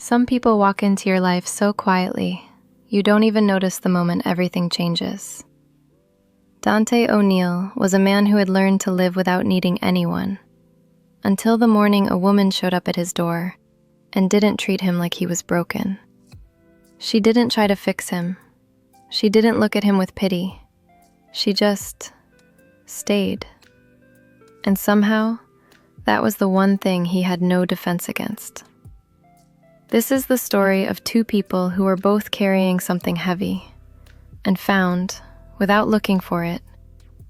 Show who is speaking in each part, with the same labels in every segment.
Speaker 1: Some people walk into your life so quietly, you don't even notice the moment everything changes. Dante O'Neill was a man who had learned to live without needing anyone, until the morning a woman showed up at his door and didn't treat him like he was broken. She didn't try to fix him. She didn't look at him with pity. She just stayed. And somehow, that was the one thing he had no defense against. This is the story of two people who were both carrying something heavy and found, without looking for it,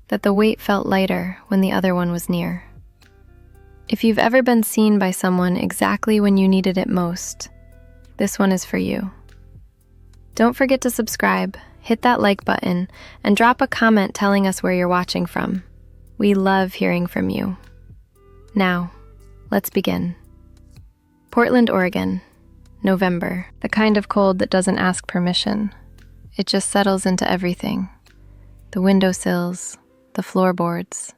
Speaker 1: that the weight felt lighter when the other one was near. If you've ever been seen by someone exactly when you needed it most, this one is for you. Don't forget to subscribe, hit that like button, and drop a comment telling us where you're watching from. We love hearing from you. Now, let's begin. Portland, Oregon, November. The kind of cold that doesn't ask permission. It just settles into everything. The windowsills, the floorboards,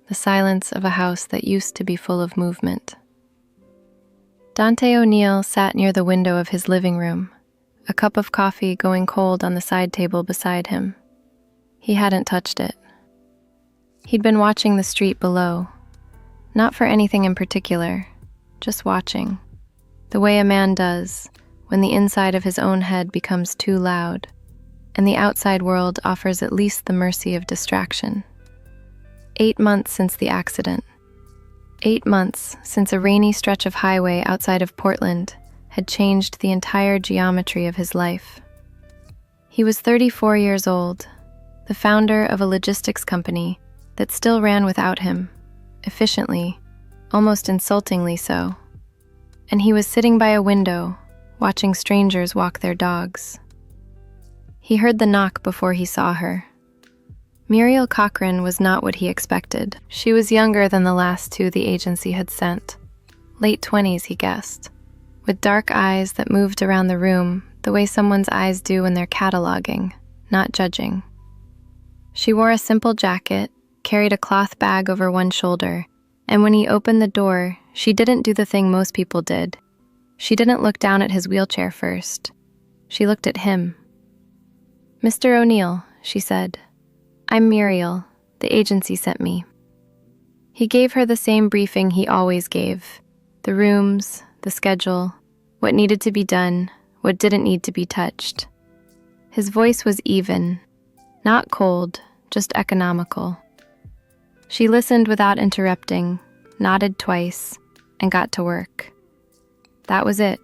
Speaker 1: the silence of a house that used to be full of movement. Dante O'Neill sat near the window of his living room, a cup of coffee going cold on the side table beside him. He hadn't touched it. He'd been watching the street below, not for anything in particular, just watching, the way a man does when the inside of his own head becomes too loud, and the outside world offers at least the mercy of distraction. 8 months since the accident. 8 months since a rainy stretch of highway outside of Portland had changed the entire geometry of his life. He was 34 years old, the founder of a logistics company that still ran without him, efficiently, almost insultingly so. And he was sitting by a window, watching strangers walk their dogs. He heard the knock before he saw her. Muriel Cochran was not what he expected. She was younger than the last two the agency had sent. Late 20s, he guessed, with dark eyes that moved around the room the way someone's eyes do when they're cataloging, not judging. She wore a simple jacket, carried a cloth bag over one shoulder, and when he opened the door, she didn't do the thing most people did. She didn't look down at his wheelchair first. She looked at him. "Mr. O'Neill," she said. "I'm Muriel. The agency sent me." He gave her the same briefing he always gave. The rooms, the schedule, what needed to be done, what didn't need to be touched. His voice was even, not cold, just economical. She listened without interrupting, nodded twice, and got to work. That was it.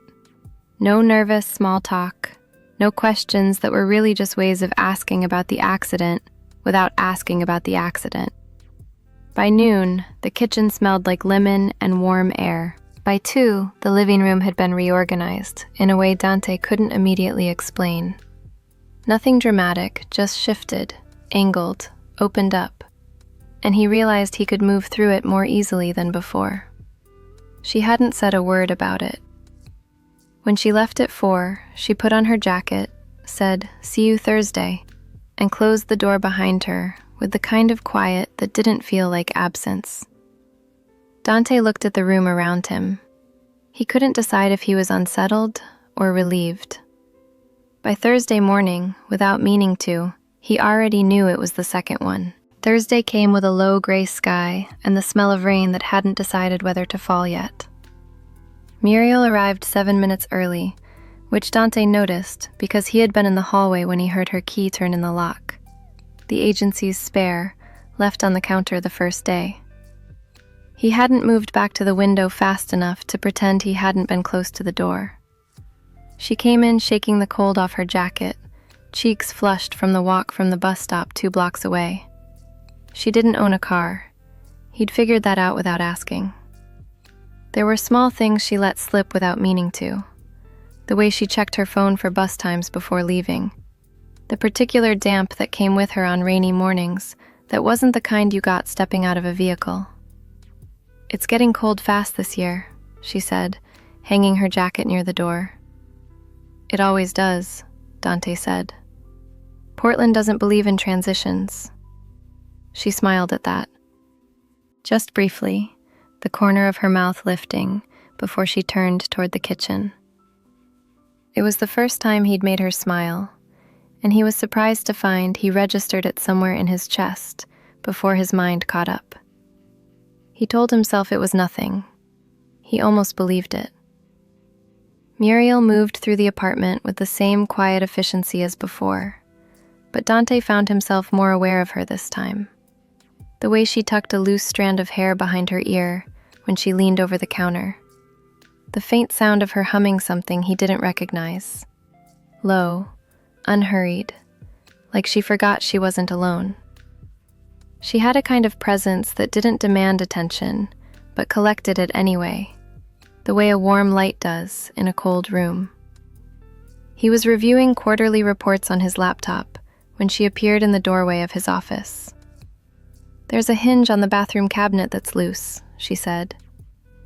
Speaker 1: No nervous small talk, no questions that were really just ways of asking about the accident without asking about the accident. By noon, the kitchen smelled like lemon and warm air. By 2, the living room had been reorganized in a way Dante couldn't immediately explain. Nothing dramatic, just shifted, angled, opened up, and he realized he could move through it more easily than before. She hadn't said a word about it. When she left at 4, she put on her jacket, said, "See you Thursday," and closed the door behind her with the kind of quiet that didn't feel like absence. Dante looked at the room around him. He couldn't decide if he was unsettled or relieved. By Thursday morning, without meaning to, he already knew it was the second one. Thursday came with a low gray sky and the smell of rain that hadn't decided whether to fall yet. Muriel arrived 7 minutes early, which Dante noticed because he had been in the hallway when he heard her key turn in the lock. The agency's spare, left on the counter the first day. He hadn't moved back to the window fast enough to pretend he hadn't been close to the door. She came in shaking the cold off her jacket, cheeks flushed from the walk from the bus stop 2 blocks away. She didn't own a car. He'd figured that out without asking. There were small things she let slip without meaning to. The way she checked her phone for bus times before leaving. The particular damp that came with her on rainy mornings that wasn't the kind you got stepping out of a vehicle. "It's getting cold fast this year," she said, hanging her jacket near the door. "It always does," Dante said. "Portland doesn't believe in transitions." She smiled at that. Just briefly, the corner of her mouth lifting before she turned toward the kitchen. It was the first time he'd made her smile, and he was surprised to find he registered it somewhere in his chest before his mind caught up. He told himself it was nothing. He almost believed it. Muriel moved through the apartment with the same quiet efficiency as before, but Dante found himself more aware of her this time. The way she tucked a loose strand of hair behind her ear when she leaned over the counter. The faint sound of her humming something he didn't recognize. Low, unhurried, like she forgot she wasn't alone. She had a kind of presence that didn't demand attention, but collected it anyway, the way a warm light does in a cold room. He was reviewing quarterly reports on his laptop when she appeared in the doorway of his office. "There's a hinge on the bathroom cabinet that's loose," she said.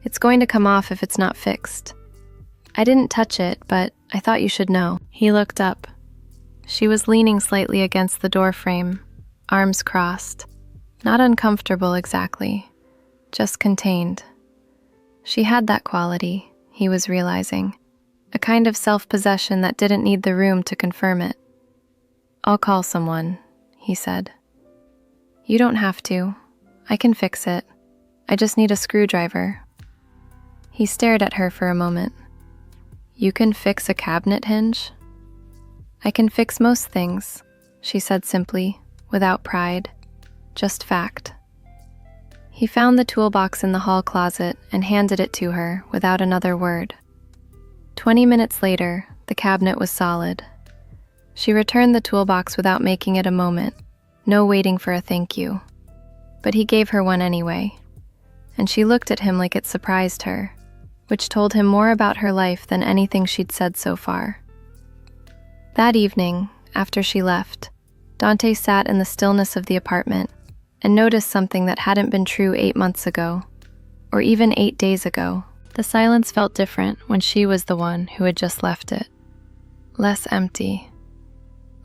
Speaker 1: "It's going to come off if it's not fixed. I didn't touch it, but I thought you should know." He looked up. She was leaning slightly against the door frame, arms crossed. Not uncomfortable exactly, just contained. She had that quality, he was realizing, a kind of self-possession that didn't need the room to confirm it. "I'll call someone," he said. "You don't have to. I can fix it. I just need a screwdriver." He stared at her for a moment. "You can fix a cabinet hinge?" "I can fix most things," she said simply, without pride. Just fact. He found the toolbox in the hall closet and handed it to her without another word. 20 minutes later, the cabinet was solid. She returned the toolbox without making it a moment, no waiting for a thank you. But he gave her one anyway, and she looked at him like it surprised her, which told him more about her life than anything she'd said so far. That evening, after she left, Dante sat in the stillness of the apartment and noticed something that hadn't been true 8 months ago, or even 8 days ago. The silence felt different when she was the one who had just left it. Less empty.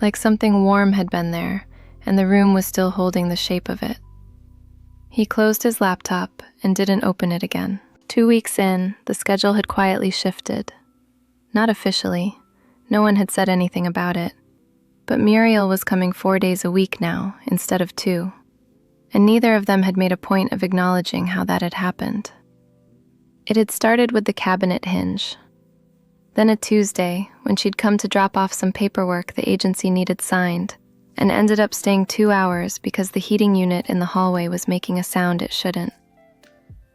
Speaker 1: Like something warm had been there, and the room was still holding the shape of it. He closed his laptop and didn't open it again. 2 weeks in, the schedule had quietly shifted. Not officially. No one had said anything about it. But Muriel was coming 4 days a week now, instead of 2. And neither of them had made a point of acknowledging how that had happened. It had started with the cabinet hinge. Then a Tuesday, when she'd come to drop off some paperwork the agency needed signed, and ended up staying 2 hours because the heating unit in the hallway was making a sound it shouldn't.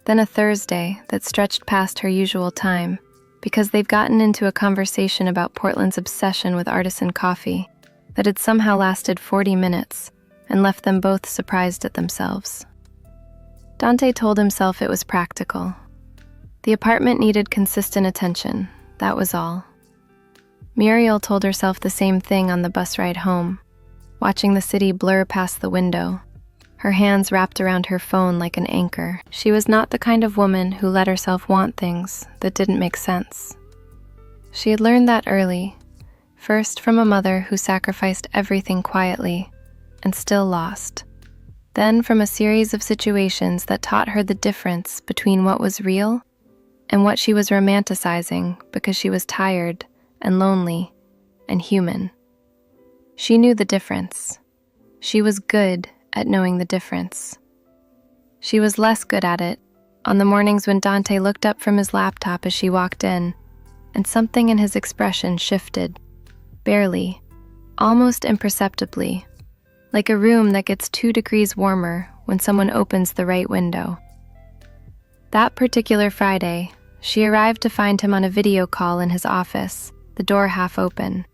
Speaker 1: Then a Thursday that stretched past her usual time, because they've gotten into a conversation about Portland's obsession with artisan coffee that had somehow lasted 40 minutes, and left them both surprised at themselves. Dante told himself it was practical. The apartment needed consistent attention, that was all. Muriel told herself the same thing on the bus ride home, watching the city blur past the window, her hands wrapped around her phone like an anchor. She was not the kind of woman who let herself want things that didn't make sense. She had learned that early, first from a mother who sacrificed everything quietly, and still lost. Then from a series of situations that taught her the difference between what was real and what she was romanticizing because she was tired and lonely and human. She knew the difference. She was good at knowing the difference. She was less good at it on the mornings when Dante looked up from his laptop as she walked in, and something in his expression shifted, barely, almost imperceptibly, like a room that gets 2 degrees warmer when someone opens the right window. That particular Friday, she arrived to find him on a video call in his office, the door half open.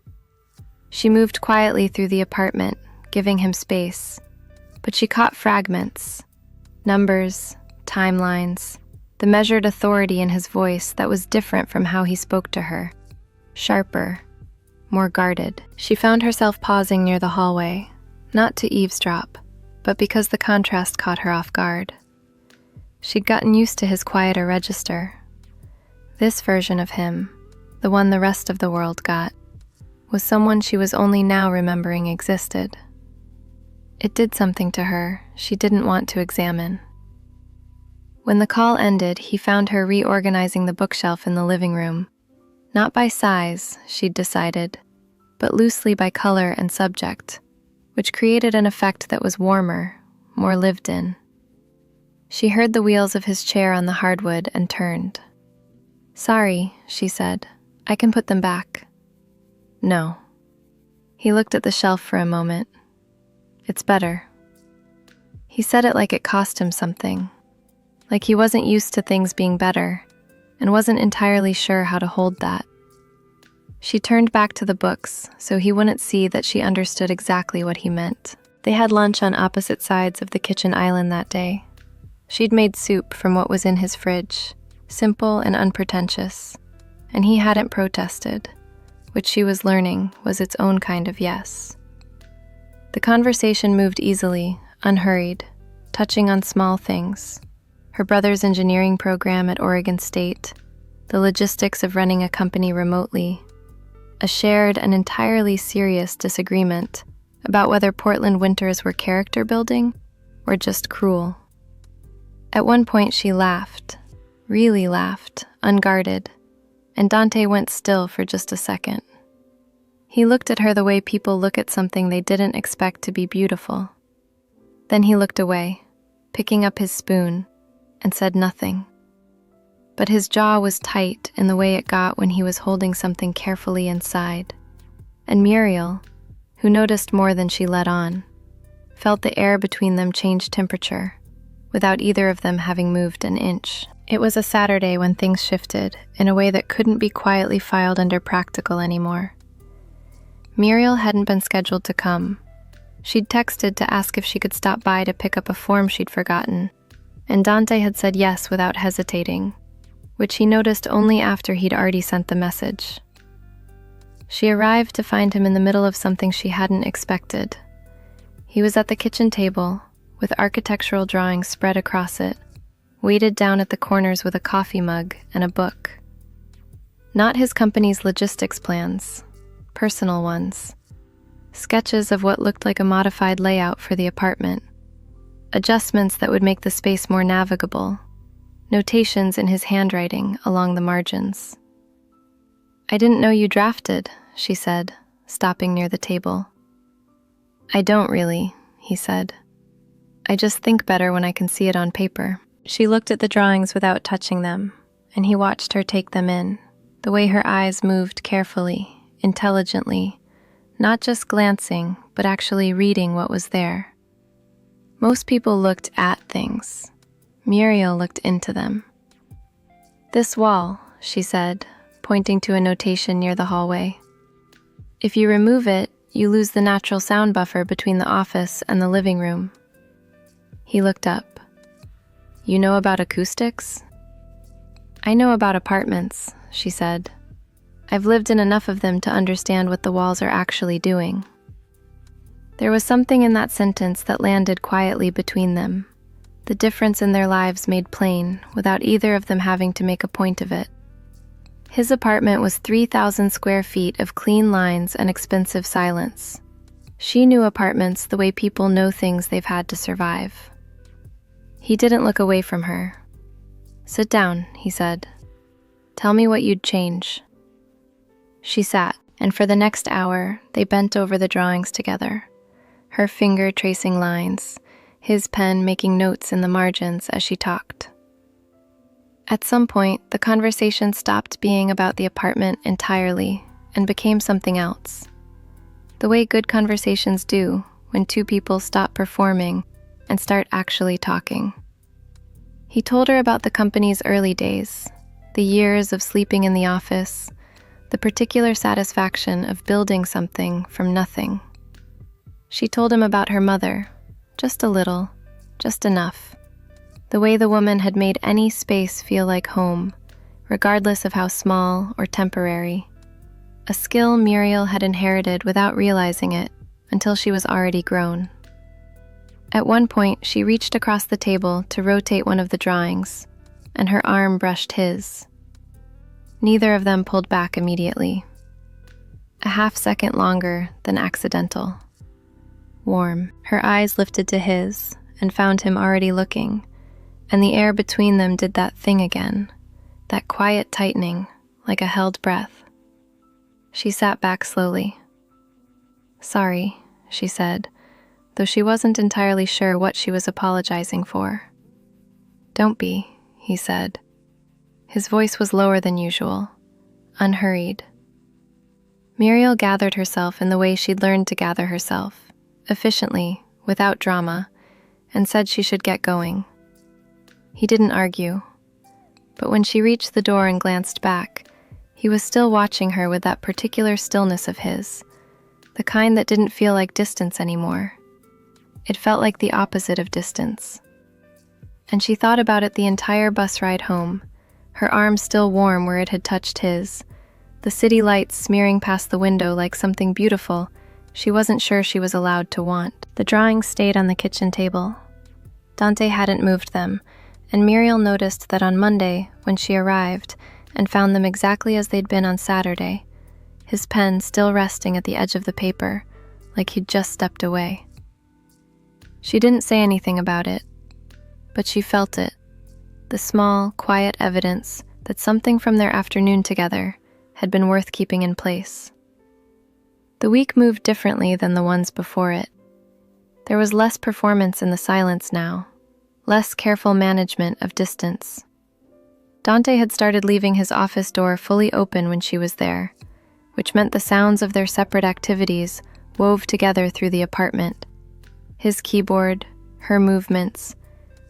Speaker 1: She moved quietly through the apartment, giving him space, but she caught fragments, numbers, timelines, the measured authority in his voice that was different from how he spoke to her, sharper, more guarded. She found herself pausing near the hallway, not to eavesdrop, but because the contrast caught her off guard. She'd gotten used to his quieter register. This version of him, the one the rest of the world got, was someone she was only now remembering existed. It did something to her she didn't want to examine. When the call ended, he found her reorganizing the bookshelf in the living room, Not by size, she'd decided, but loosely by color and subject, which created an effect that was warmer, more lived in. She heard the wheels of his chair on the hardwood and turned. "Sorry," she said. "I can put them back." "No." He looked at the shelf for a moment. "It's better." He said it like it cost him something, like he wasn't used to things being better and wasn't entirely sure how to hold that. She turned back to the books so he wouldn't see that she understood exactly what he meant. They had lunch on opposite sides of the kitchen island that day. She'd made soup from what was in his fridge, simple and unpretentious, and he hadn't protested, which she was learning was its own kind of yes. The conversation moved easily, unhurried, touching on small things: her brother's engineering program at Oregon State, the logistics of running a company remotely, a shared and entirely serious disagreement about whether Portland winters were character building or just cruel. At one point she laughed, really laughed, unguarded, and Dante went still for just a second. He looked at her the way people look at something they didn't expect to be beautiful. Then he looked away, picking up his spoon, and said nothing. But his jaw was tight in the way it got when he was holding something carefully inside. And Muriel, who noticed more than she let on, felt the air between them change temperature, without either of them having moved an inch. It was a Saturday when things shifted in a way that couldn't be quietly filed under practical anymore. Muriel hadn't been scheduled to come. She'd texted to ask if she could stop by to pick up a form she'd forgotten, and Dante had said yes without hesitating, which he noticed only after he'd already sent the message. She arrived to find him in the middle of something she hadn't expected. He was at the kitchen table, with architectural drawings spread across it, weighted down at the corners with a coffee mug and a book. Not his company's logistics plans, personal ones. Sketches of what looked like a modified layout for the apartment. Adjustments that would make the space more navigable. Notations in his handwriting along the margins. "I didn't know you drafted," she said, stopping near the table. "I don't really," he said. "I just think better when I can see it on paper." She looked at the drawings without touching them, and he watched her take them in, the way her eyes moved carefully, intelligently, not just glancing, but actually reading what was there. Most people looked at things. Muriel looked into them. "This wall," she said, pointing to a notation near the hallway. "If you remove it, you lose the natural sound buffer between the office and the living room." He looked up. "You know about acoustics?" "I know about apartments," she said. "I've lived in enough of them to understand what the walls are actually doing." There was something in that sentence that landed quietly between them, the difference in their lives made plain without either of them having to make a point of it. His apartment was 3,000 square feet of clean lines and expensive silence. She knew apartments the way people know things they've had to survive. He didn't look away from her. "Sit down," he said. "Tell me what you'd change." She sat, and for the next hour, they bent over the drawings together, her finger tracing lines, his pen making notes in the margins as she talked. At some point, the conversation stopped being about the apartment entirely and became something else. The way good conversations do when two people stop performing and start actually talking. He told her about the company's early days, the years of sleeping in the office, the particular satisfaction of building something from nothing. She told him about her mother, just a little, just enough. The way the woman had made any space feel like home, regardless of how small or temporary. A skill Muriel had inherited without realizing it until she was already grown. At one point, she reached across the table to rotate one of the drawings, and her arm brushed his. Neither of them pulled back immediately. A half-second longer than accidental. Warm, her eyes lifted to his and found him already looking, and the air between them did that thing again, that quiet tightening, like a held breath. She sat back slowly. "Sorry," she said, though she wasn't entirely sure what she was apologizing for. "Don't be," he said. His voice was lower than usual, unhurried. Muriel gathered herself in the way she'd learned to gather herself, efficiently, without drama, and said she should get going. He didn't argue, but when she reached the door and glanced back, he was still watching her with that particular stillness of his, the kind that didn't feel like distance anymore. It felt like the opposite of distance. And she thought about it the entire bus ride home, her arm still warm where it had touched his, the city lights smearing past the window like something beautiful she wasn't sure she was allowed to want. The drawings stayed on the kitchen table. Dante hadn't moved them, and Muriel noticed that on Monday, when she arrived and found them exactly as they'd been on Saturday, his pen still resting at the edge of the paper, like he'd just stepped away. She didn't say anything about it, but she felt it, the small, quiet evidence that something from their afternoon together had been worth keeping in place. The week moved differently than the ones before it. There was less performance in the silence now, less careful management of distance. Dante had started leaving his office door fully open when she was there, which meant the sounds of their separate activities wove together through the apartment. His keyboard, her movements,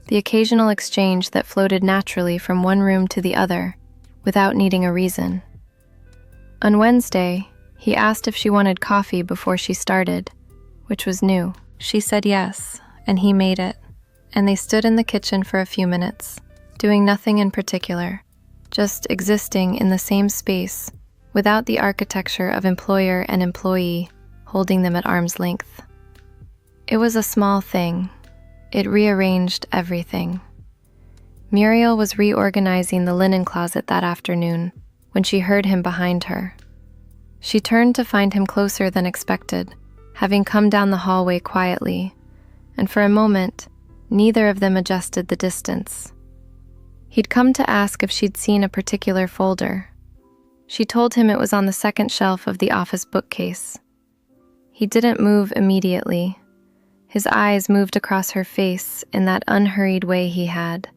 Speaker 1: the occasional exchange that floated naturally from one room to the other, without needing a reason. On Wednesday, he asked if she wanted coffee before she started, which was new. She said yes, and he made it, and they stood in the kitchen for a few minutes, doing nothing in particular, just existing in the same space, without the architecture of employer and employee holding them at arm's length. It was a small thing. It rearranged everything. Muriel was reorganizing the linen closet that afternoon when she heard him behind her. She turned to find him closer than expected, having come down the hallway quietly, and for a moment, neither of them adjusted the distance. He'd come to ask if she'd seen a particular folder. She told him it was on the second shelf of the office bookcase. He didn't move immediately. His eyes moved across her face in that unhurried way he had,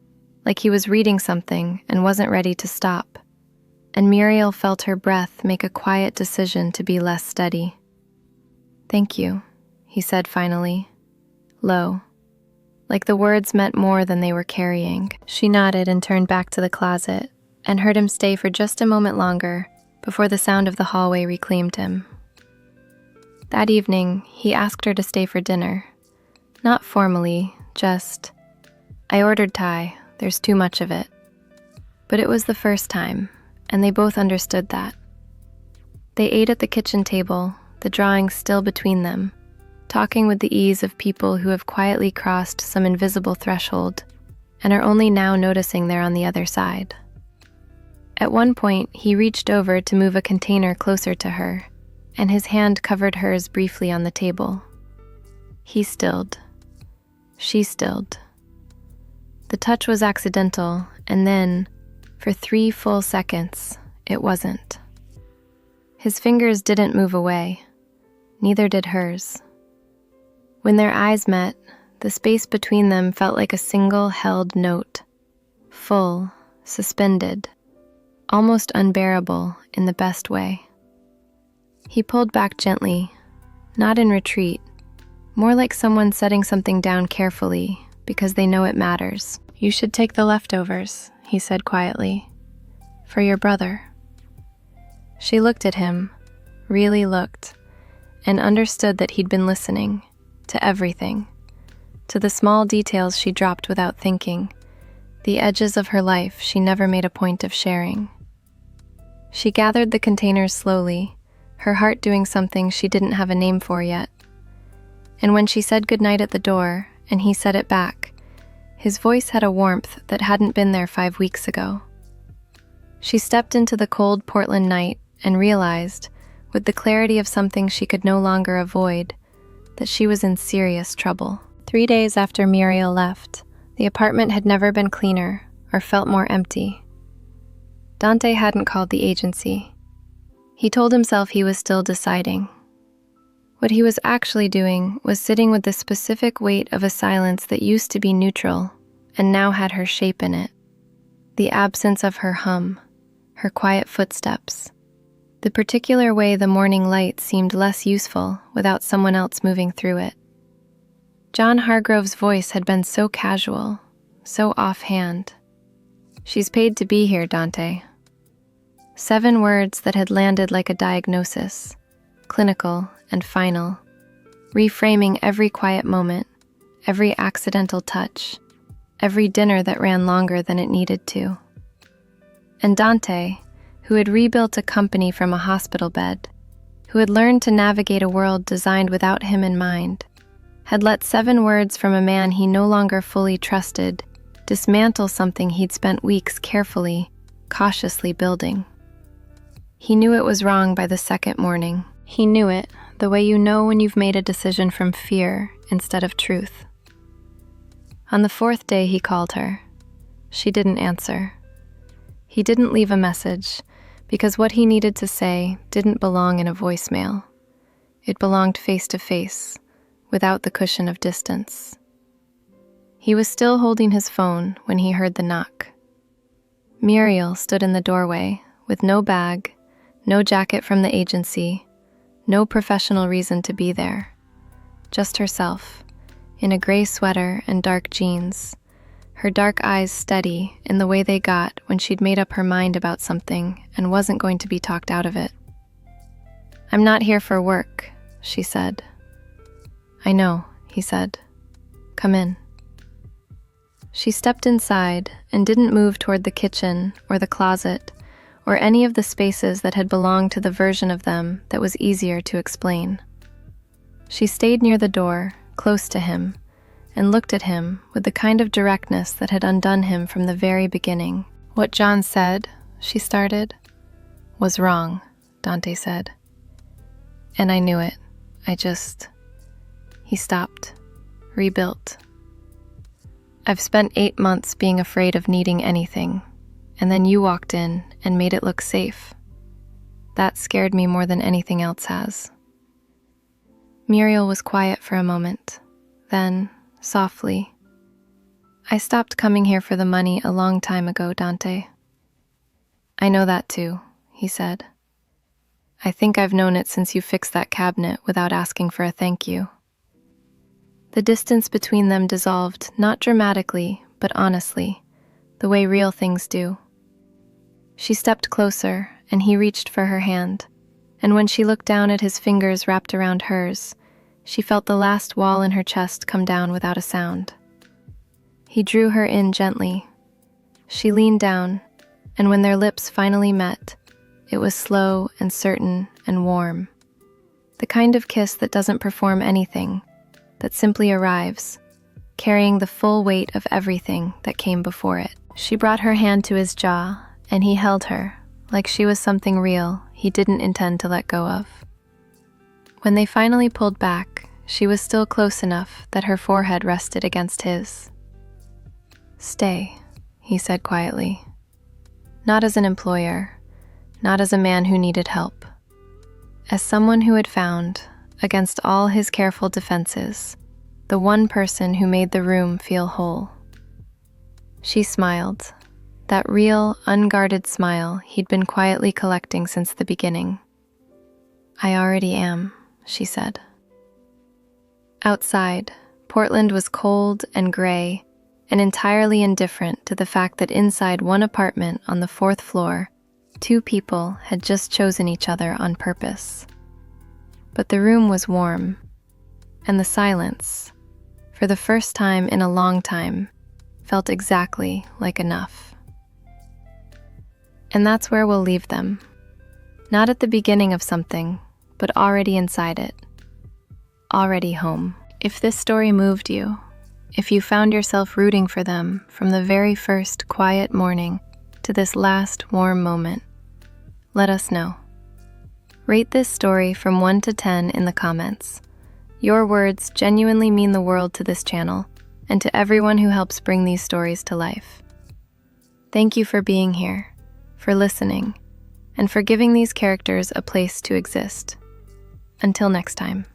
Speaker 1: like he was reading something and wasn't ready to stop. And Muriel felt her breath make a quiet decision to be less steady. "Thank you," he said finally, low, like the words meant more than they were carrying. She nodded and turned back to the closet, and heard him stay for just a moment longer before the sound of the hallway reclaimed him. That evening, he asked her to stay for dinner. Not formally, just, "I ordered Thai, there's too much of it." But it was the first time, and they both understood that. They ate at the kitchen table, the drawings still between them, talking with the ease of people who have quietly crossed some invisible threshold and are only now noticing they're on the other side. At one point, he reached over to move a container closer to her, and his hand covered hers briefly on the table. He stilled. She stilled. The touch was accidental, and then, for 3 full seconds, it wasn't. His fingers didn't move away. Neither did hers. When their eyes met, the space between them felt like a single held note, full, suspended, almost unbearable in the best way. He pulled back gently, not in retreat, more like someone setting something down carefully because they know it matters. "You should take the leftovers," he said quietly, "for your brother." She looked at him, really looked, and understood that he'd been listening to everything, to the small details she dropped without thinking, the edges of her life she never made a point of sharing. She gathered the containers slowly, her heart doing something she didn't have a name for yet. And when she said goodnight at the door, and he said it back, his voice had a warmth that hadn't been there 5 weeks ago. She stepped into the cold Portland night and realized, with the clarity of something she could no longer avoid, that she was in serious trouble. 3 days after Muriel left, the apartment had never been cleaner or felt more empty. Dante hadn't called the agency. He told himself he was still deciding. What he was actually doing was sitting with the specific weight of a silence that used to be neutral and now had her shape in it. The absence of her hum, her quiet footsteps, the particular way the morning light seemed less useful without someone else moving through it. John Hargrove's voice had been so casual, so offhand. "She's paid to be here, Dante." 7 words that had landed like a diagnosis, clinical and final, reframing every quiet moment, every accidental touch, every dinner that ran longer than it needed to. And Dante, who had rebuilt a company from a hospital bed, who had learned to navigate a world designed without him in mind, had let 7 words from a man he no longer fully trusted dismantle something he'd spent weeks carefully, cautiously building. He knew it was wrong by the second morning. He knew it, the way you know when you've made a decision from fear instead of truth. On the 4th day he called her. She didn't answer. He didn't leave a message, because what he needed to say didn't belong in a voicemail. It belonged face to face, without the cushion of distance. He was still holding his phone when he heard the knock. Muriel stood in the doorway, with no bag, no jacket from the agency, no professional reason to be there. Just herself, in a gray sweater and dark jeans, her dark eyes steady in the way they got when she'd made up her mind about something and wasn't going to be talked out of it. "I'm not here for work," she said. "I know," he said. "Come in." She stepped inside and didn't move toward the kitchen or the closet or any of the spaces that had belonged to the version of them that was easier to explain. She stayed near the door, close to him, and looked at him with the kind of directness that had undone him from the very beginning. "What John said," she started, "was wrong," Dante said. "And I knew it. He stopped, rebuilt. "I've spent 8 months being afraid of needing anything, and then you walked in and made it look safe. That scared me more than anything else has." Muriel was quiet for a moment. Then, softly, "I stopped coming here for the money a long time ago, Dante." "I know that too," he said. "I think I've known it since you fixed that cabinet without asking for a thank you." The distance between them dissolved, not dramatically, but honestly, the way real things do. She stepped closer, and he reached for her hand, and when she looked down at his fingers wrapped around hers, she felt the last wall in her chest come down without a sound. He drew her in gently. She leaned down, and when their lips finally met, it was slow and certain and warm. The kind of kiss that doesn't perform anything, that simply arrives, carrying the full weight of everything that came before it. She brought her hand to his jaw, and he held her, like she was something real he didn't intend to let go of. When they finally pulled back, she was still close enough that her forehead rested against his. "Stay," he said quietly. Not as an employer, not as a man who needed help. As someone who had found, against all his careful defenses, the one person who made the room feel whole. She smiled, that real, unguarded smile he'd been quietly collecting since the beginning. "I already am," she said. Outside, Portland was cold and gray and entirely indifferent to the fact that inside one apartment on the 4th floor, 2 people had just chosen each other on purpose. But the room was warm, and the silence, for the first time in a long time, felt exactly like enough. And that's where we'll leave them. Not at the beginning of something, but already inside it. Already home. If this story moved you, if you found yourself rooting for them from the very first quiet morning to this last warm moment, let us know. Rate this story from 1 to 10 in the comments. Your words genuinely mean the world to this channel and to everyone who helps bring these stories to life. Thank you for being here, for listening, and for giving these characters a place to exist. Until next time.